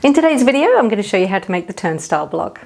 In today's video, I'm going to show you how to make the turnstile block.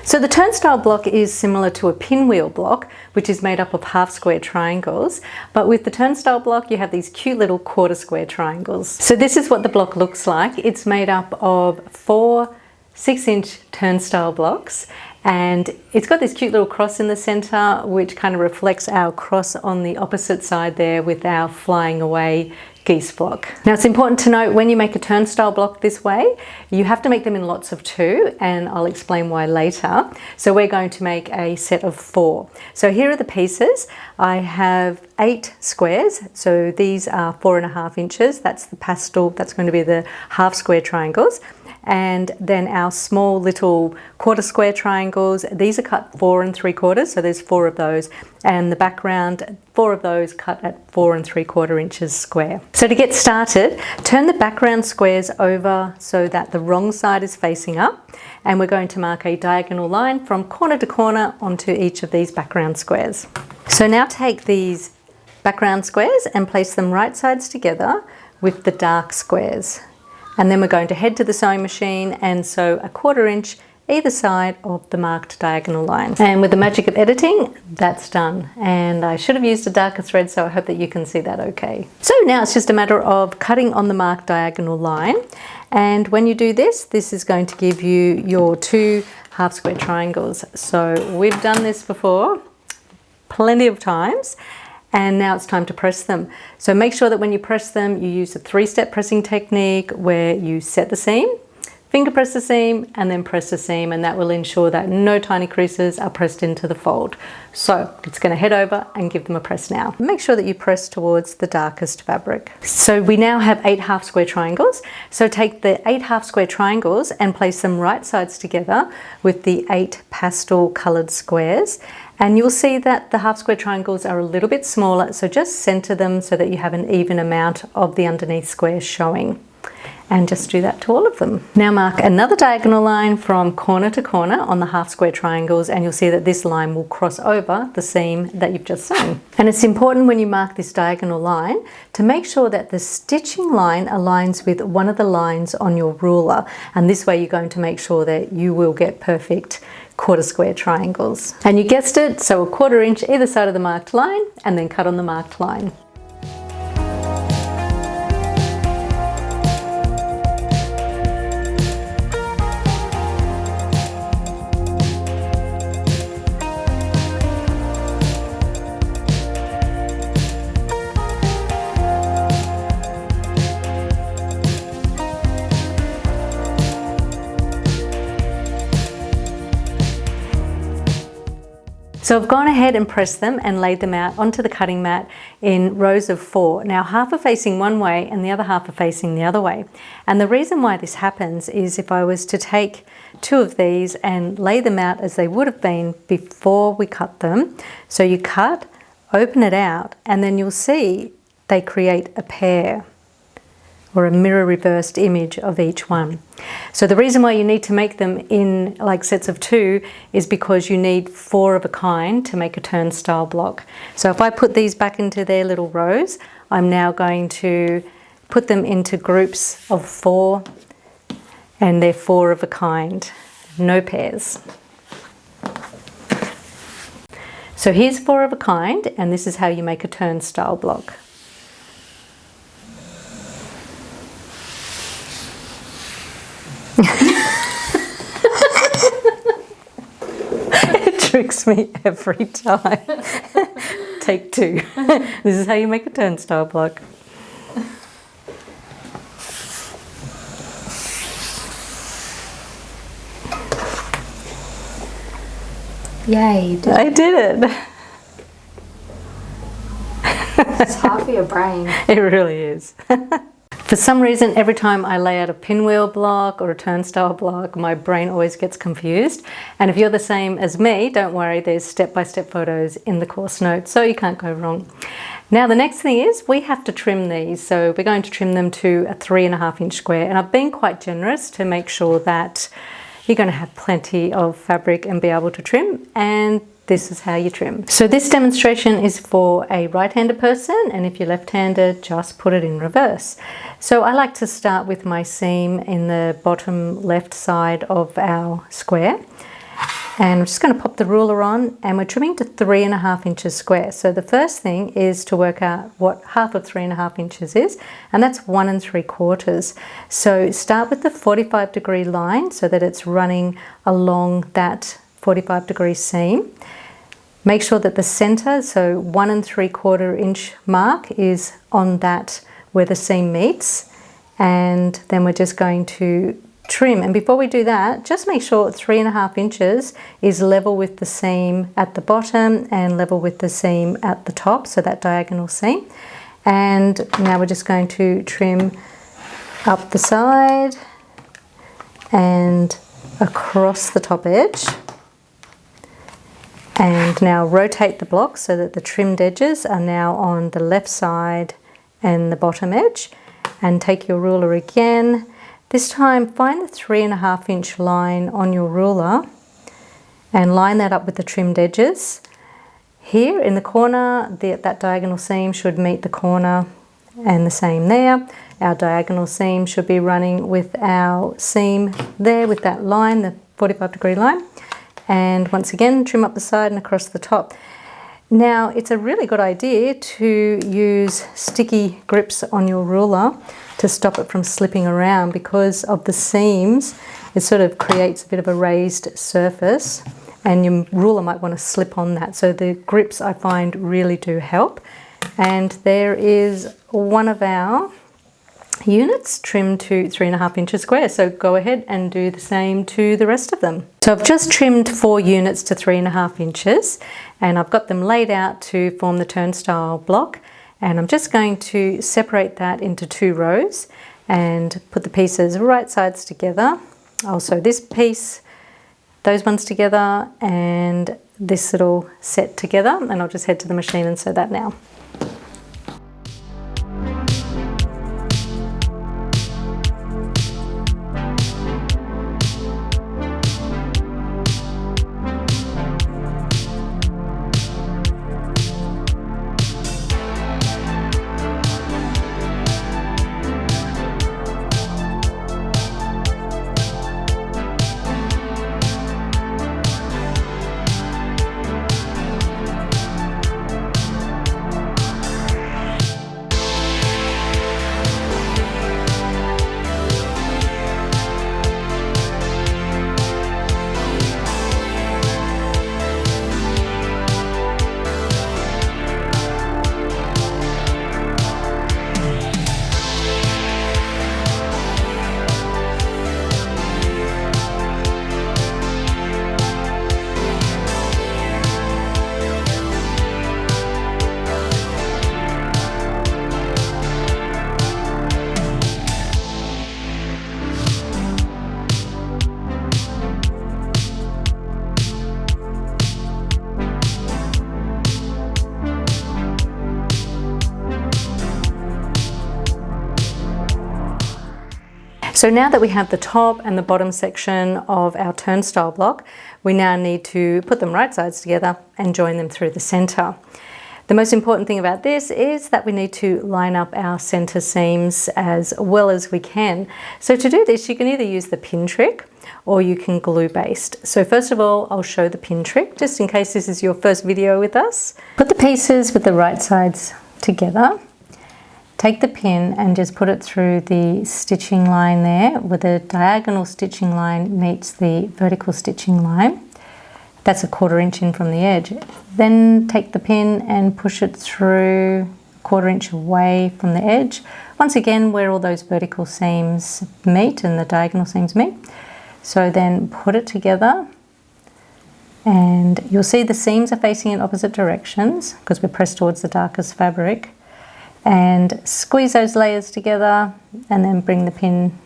So the turnstile block is similar to a pinwheel block, which is made up of half square triangles, but with the turnstile block you have these cute little quarter square triangles. So this is what the block looks like. It's made up of 4 6-inch turnstile blocks, and it's got this cute little cross in the center which kind of reflects our cross on the opposite side there with our flying away geese block. Now it's important to note, when you make a turnstile block this way, you have to make them in lots of 2, and I'll explain why later. So we're going to make a set of 4. So here are the pieces. I have 8 squares, so these are 4.5 inches. That's the pastel, that's going to be the half square triangles. And then our small little quarter square triangles, these are cut 4 3/4, so there's 4 of those, and the background, 4 of those cut at 4 3/4 inches square. So to get started, turn the background squares over so that the wrong side is facing up, and we're going to mark a diagonal line from corner to corner onto each of these background squares. So now take these background squares and place them right sides together with the dark squares. And then we're going to head to the sewing machine and sew 1/4 inch either side of the marked diagonal line. And with the magic of editing, that's done. And I should have used a darker thread, so I hope that you can see that okay. So now it's just a matter of cutting on the marked diagonal line. And when you do this, this is going to give you your 2 half square triangles. So we've done this before plenty of times. And now it's time to press them. So make sure that when you press them, you use a 3-step pressing technique where you set the seam, finger press the seam, and then press the seam, and that will ensure that no tiny creases are pressed into the fold. So it's going to head over and give them a press now. Make sure that you press towards the darkest fabric. So we now have 8 half square triangles. So take the 8 half square triangles and place them right sides together with the 8 pastel colored squares. And you'll see that the half square triangles are a little bit smaller, so just center them so that you have an even amount of the underneath squares showing. And just do that to all of them. Now mark another diagonal line from corner to corner on the half square triangles, and you'll see that this line will cross over the seam that you've just sewn. And it's important when you mark this diagonal line to make sure that the stitching line aligns with one of the lines on your ruler, and this way you're going to make sure that you will get perfect quarter square triangles. And you guessed it, so 1/4 inch either side of the marked line, and then cut on the marked line. So I've gone ahead and pressed them and laid them out onto the cutting mat in rows of 4. Now half are facing one way and the other half are facing the other way. And the reason why this happens is if I was to take 2 of these and lay them out as they would have been before we cut them. So you cut, open it out, and then you'll see they create a pair, or a mirror reversed image of each one. So the reason why you need to make them in like sets of 2 is because you need 4 of a kind to make a turnstile block. So if I put these back into their little rows, I'm now going to put them into groups of 4, and they're 4 of a kind, no pairs. So here's 4 of a kind, and this is how you make a turnstile block. It tricks me every time. Take 2. This is how you make a turnstile block. Yay, I did it. It's half of your brain. It really is. For some reason, every time I lay out a pinwheel block or a turnstile block, my brain always gets confused. And if you're the same as me, don't worry, there's step-by-step photos in the course notes, so you can't go wrong. Now the next thing is we have to trim these. So we're going to trim them to a 3.5 inch square. And I've been quite generous to make sure that you're going to have plenty of fabric and be able to trim. And this is how you trim. So this demonstration is for a right-handed person, and if you're left-handed, just put it in reverse. So I like to start with my seam in the bottom left side of our square. And I'm just going to pop the ruler on, and we're trimming to 3.5 inches square. So the first thing is to work out what half of 3.5 inches is, and that's 1 3/4. So start with the 45-degree line so that it's running along that 45-degree seam. Make sure that the center, so 1 3/4 inch mark, is on that where the seam meets, and then we're just going to trim. And before we do that, just make sure 3.5 inches is level with the seam at the bottom and level with the seam at the top, so that diagonal seam. And now we're just going to trim up the side and across the top edge. And now rotate the block so that the trimmed edges are now on the left side and the bottom edge. And take your ruler again. This time find the 3.5 inch line on your ruler and line that up with the trimmed edges. Here in the corner, that diagonal seam should meet the corner, and the same there. Our diagonal seam should be running with our seam there with that line, the 45-degree line. And once again, trim up the side and across the top. Now, it's a really good idea to use sticky grips on your ruler to stop it from slipping around, because of the seams. It sort of creates a bit of a raised surface, and your ruler might want to slip on that. So the grips, I find, really do help. And there is one of our units trimmed to 3.5 inches square. So go ahead and do the same to the rest of them. So I've just trimmed 4 units to 3.5 inches, and I've got them laid out to form the turnstile block. And I'm just going to separate that into 2 rows and put the pieces right sides together. Also this piece, those ones together, and this little set together. And I'll just head to the machine and sew that now. So now that we have the top and the bottom section of our turnstile block, we now need to put them right sides together and join them through the center. The most important thing about this is that we need to line up our center seams as well as we can. So to do this, you can either use the pin trick or you can glue based. So first of all, I'll show the pin trick, just in case this is your first video with us. Put the pieces with the right sides together. Take the pin and just put it through the stitching line there, where the diagonal stitching line meets the vertical stitching line. That's 1/4 inch in from the edge. Then take the pin and push it through 1/4 inch away from the edge. Once again, where all those vertical seams meet and the diagonal seams meet. So then put it together, and you'll see the seams are facing in opposite directions because we're pressed towards the darkest fabric. and squeeze those layers together and then bring the pin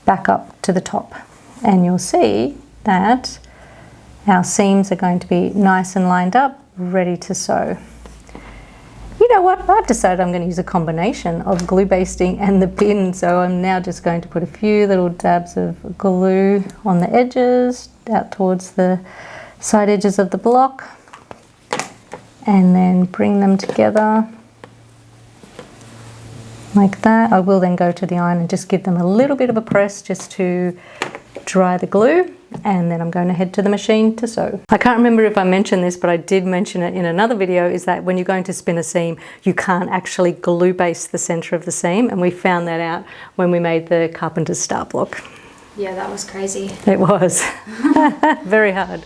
back up to the top. And you'll see that our seams are going to be nice and lined up, ready to sew. You know what, I've decided I'm going to use a combination of glue basting and the pin, so I'm now just going to put a few little dabs of glue on the edges, out towards the side edges of the block, and then bring them together like that. I will then go to the iron and just give them a little bit of a press just to dry the glue, and then I'm going to head to the machine to sew. I can't remember if I mentioned this, but I did mention it in another video, is that when you're going to spin a seam, you can't actually glue base the center of the seam, and we found that out when we made the carpenter's start block. Yeah, that was crazy. It was. Very hard.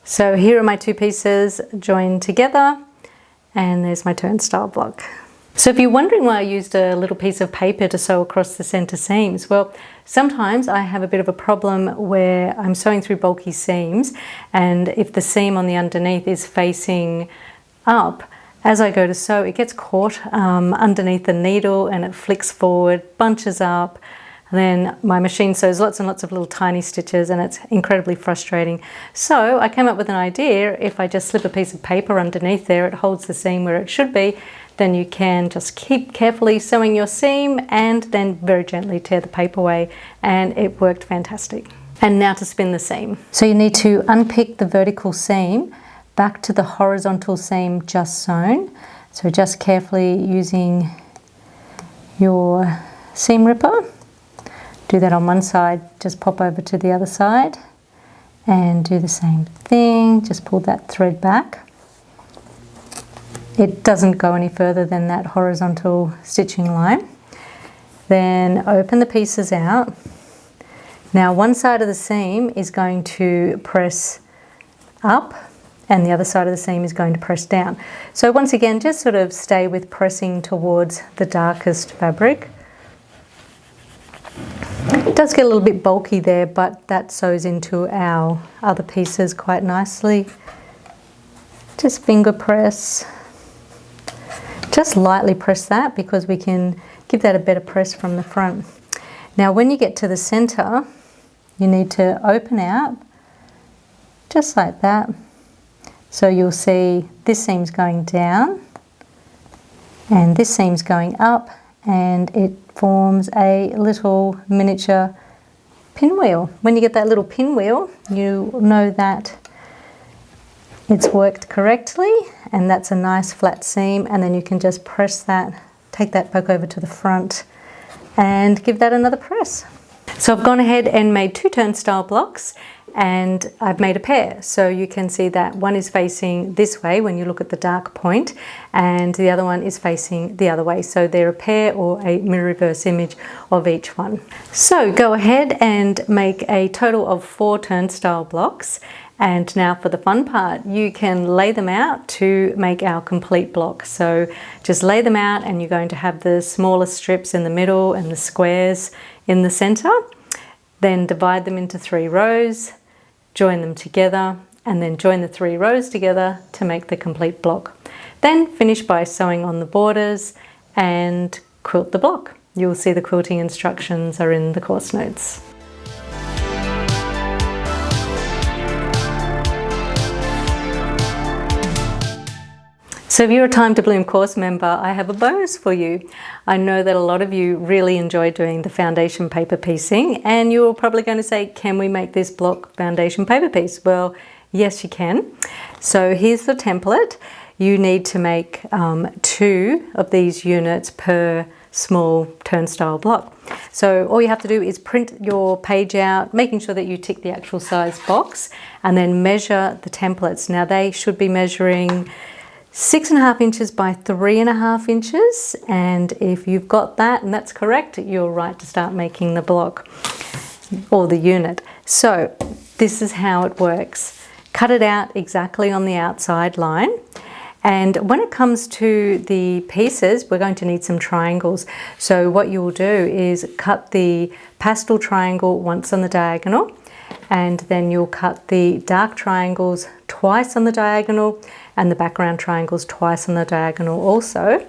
So here are my two pieces joined together, and there's my turnstile block. So if you're wondering why I used a little piece of paper to sew across the center seams, well, sometimes I have a bit of a problem where I'm sewing through bulky seams, and if the seam on the underneath is facing up, as I go to sew, it gets caught underneath the needle and it flicks forward, bunches up. Then my machine sews lots and lots of little tiny stitches, and it's incredibly frustrating. So I came up with an idea. If I just slip a piece of paper underneath there, it holds the seam where it should be. Then you can just keep carefully sewing your seam and then very gently tear the paper away, and it worked fantastic. And now to spin the seam. So you need to unpick the vertical seam back to the horizontal seam just sewn. So just carefully using your seam ripper. Do that on one side, just pop over to the other side and do the same thing. Just pull that thread back. It doesn't go any further than that horizontal stitching line. Then open the pieces out. Now one side of the seam is going to press up and the other side of the seam is going to press down. So once again, just sort of stay with pressing towards the darkest fabric. It does get a little bit bulky there, but that sews into our other pieces quite nicely. Just finger press. Just lightly press that because we can give that a better press from the front. Now when you get to the center, you need to open out just like that. So you'll see this seam's going down and this seam's going up, and it forms a little miniature pinwheel. When you get that little pinwheel, you know that it's worked correctly, and that's a nice flat seam, and then you can just press that, take that back over to the front and give that another press. So I've gone ahead and made two turnstile blocks, and I've made a pair. So you can see that one is facing this way when you look at the dark point, and the other one is facing the other way. So they're a pair or a mirror reverse image of each one. So go ahead and make a total of 4 turnstile blocks. And now for the fun part, you can lay them out to make our complete block. So just lay them out, and you're going to have the smaller strips in the middle and the squares in the center. Then divide them into 3 rows, join them together, and then join the 3 rows together to make the complete block. Then finish by sewing on the borders and quilt the block. You'll see the quilting instructions are in the course notes. So if you're a Time to Bloom course member, I have a bonus for you. I know that a lot of you really enjoy doing the foundation paper piecing, and you're probably going to say, can we make this block foundation paper piece? Well, yes, you can. So here's the template. You need to make 2 of these units per small turnstile block. So all you have to do is print your page out, making sure that you tick the actual size box, and then measure the templates. Now they should be measuring 6.5 inches by 3.5 inches, and if you've got that and that's correct, you're right to start making the block or the unit. So this is how it works. Cut it out exactly on the outside line. And when it comes to the pieces, we're going to need some triangles. So what you will do is cut the pastel triangle once on the diagonal, and then you'll cut the dark triangles twice on the diagonal and the background triangles twice on the diagonal also.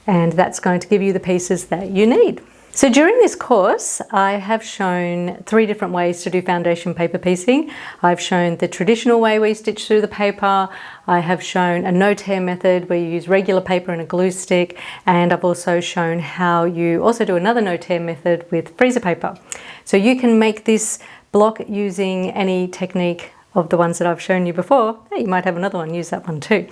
And that's going to give you the pieces that you need. So during this course, I have shown 3 different ways to do foundation paper piecing. I've shown the traditional way where you stitch through the paper. I have shown a no-tear method where you use regular paper and a glue stick. And I've also shown how you also do another no-tear method with freezer paper. So you can make this block using any technique of the ones that I've shown you before. Hey, you might have another one, use that one too.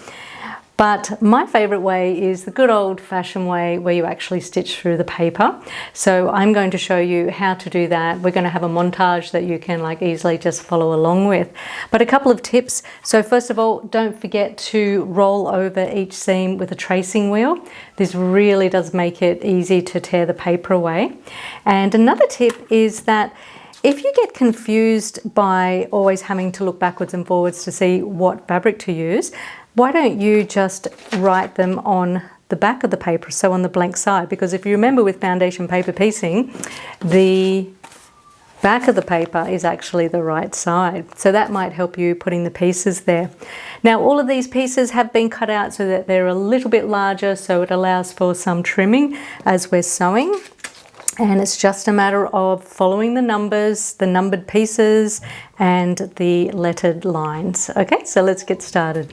But my favorite way is the good old-fashioned way where you actually stitch through the paper. So I'm going to show you how to do that. We're going to have a montage that you can easily just follow along with. But a couple of tips. So first of all, don't forget to roll over each seam with a tracing wheel. This really does make it easy to tear the paper away. And another tip is that if you get confused by always having to look backwards and forwards to see what fabric to use, why don't you just write them on the back of the paper, so on the blank side? Because if you remember with foundation paper piecing, the back of the paper is actually the right side. So that might help you putting the pieces there. Now all of these pieces have been cut out so that they're a little bit larger, so it allows for some trimming as we're sewing. And it's just a matter of following the numbers, the numbered pieces, and the lettered lines. Okay, so let's get started.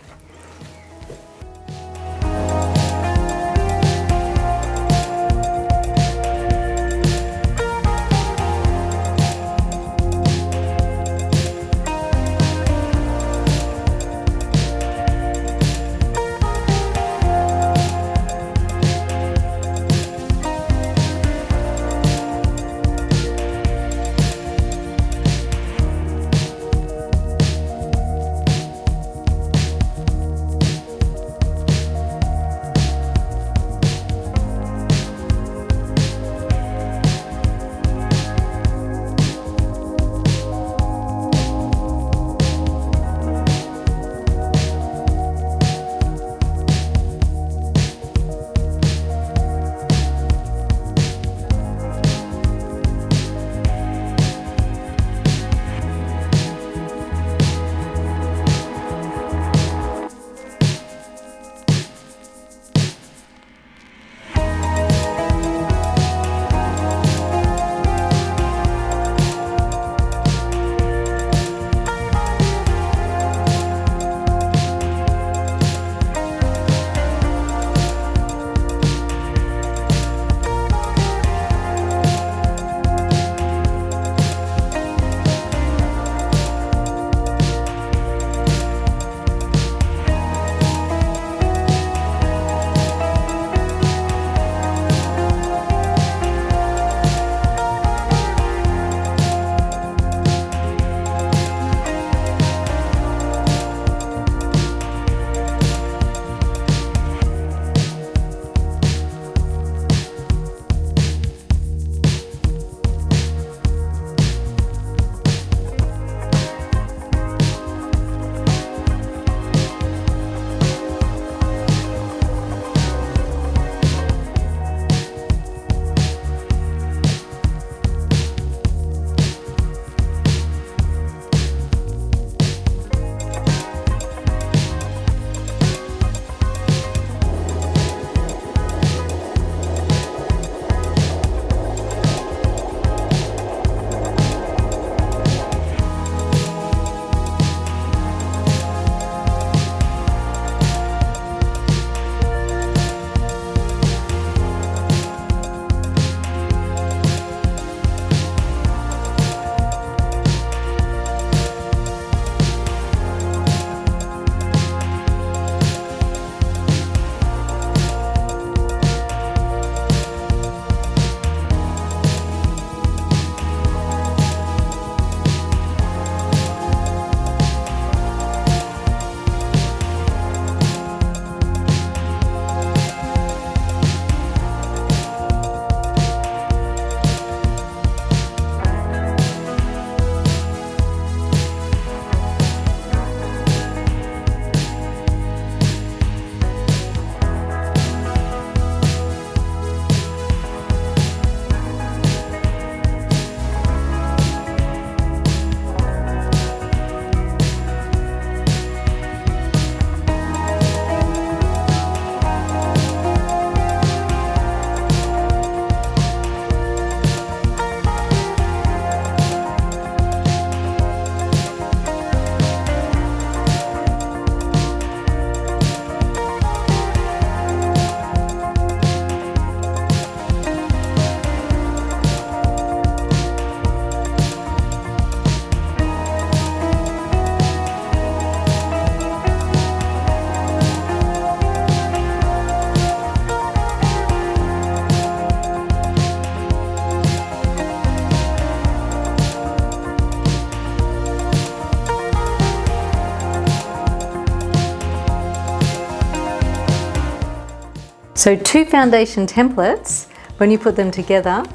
So 2 foundation templates, when you put them together,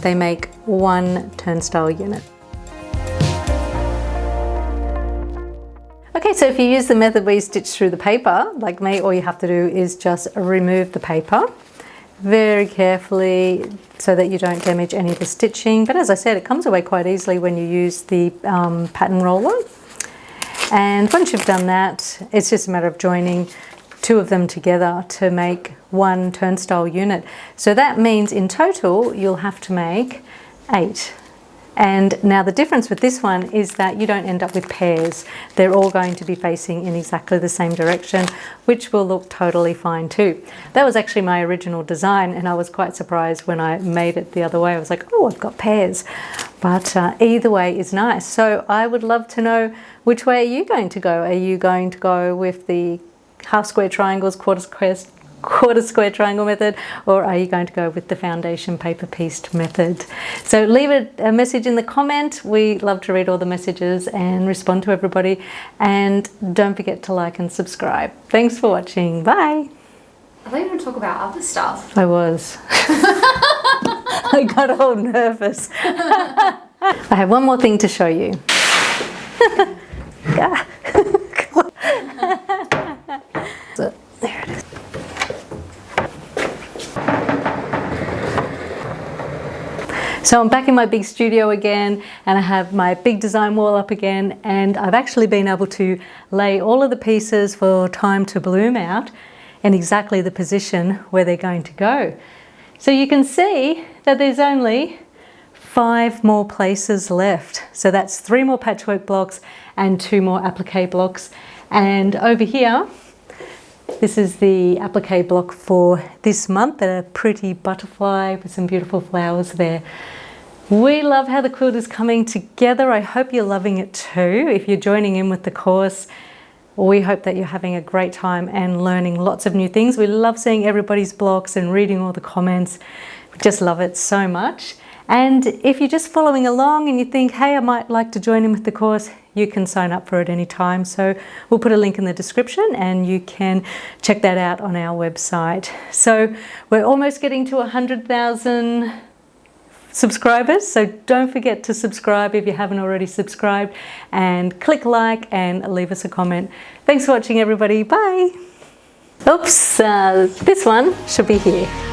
they make 1 turnstile unit. Okay, so if you use the method where you stitch through the paper, like me, all you have to do is just remove the paper very carefully so that you don't damage any of the stitching. But as I said, it comes away quite easily when you use the pattern roller. And once you've done that, it's just a matter of joining 2 of them together to make 1 turnstile unit. So that means in total, you'll have to make 8. And now the difference with this one is that you don't end up with pairs. They're all going to be facing in exactly the same direction, which will look totally fine too. That was actually my original design, and I was quite surprised when I made it the other way. I was like, oh, I've got pairs. But either way is nice. So I would love to know, which way are you going to go? Are you going to go with the half square triangles, quarter square triangle method, or are you going to go with the foundation paper pieced method? So leave a message in the comment. We love to read all the messages and respond to everybody, and don't forget to like and subscribe. Thanks for watching. Bye. I thought you were going to talk about other stuff. I was. I got all nervous. I have one more thing to show you. So, there it is. So I'm back in my big studio again, and I have my big design wall up again, and I've actually been able to lay all of the pieces for time to bloom out in exactly the position where they're going to go. So you can see that there's only 5 more places left. So that's 3 more patchwork blocks and 2 more applique blocks. And over here, this is the applique block for this month, a pretty butterfly with some beautiful flowers there. We love how the quilt is coming together. I hope you're loving it too. If you're joining in with the course, we hope that you're having a great time and learning lots of new things. We love seeing everybody's blocks and reading all the comments. We just love it so much. And if you're just following along and you think, hey, I might like to join in with the course, you can sign up for it anytime. So we'll put a link in the description and you can check that out on our website. So we're almost getting to 100,000 subscribers. So don't forget to subscribe if you haven't already subscribed, and click like and leave us a comment. Thanks for watching, everybody. Bye. Oops, this one should be here.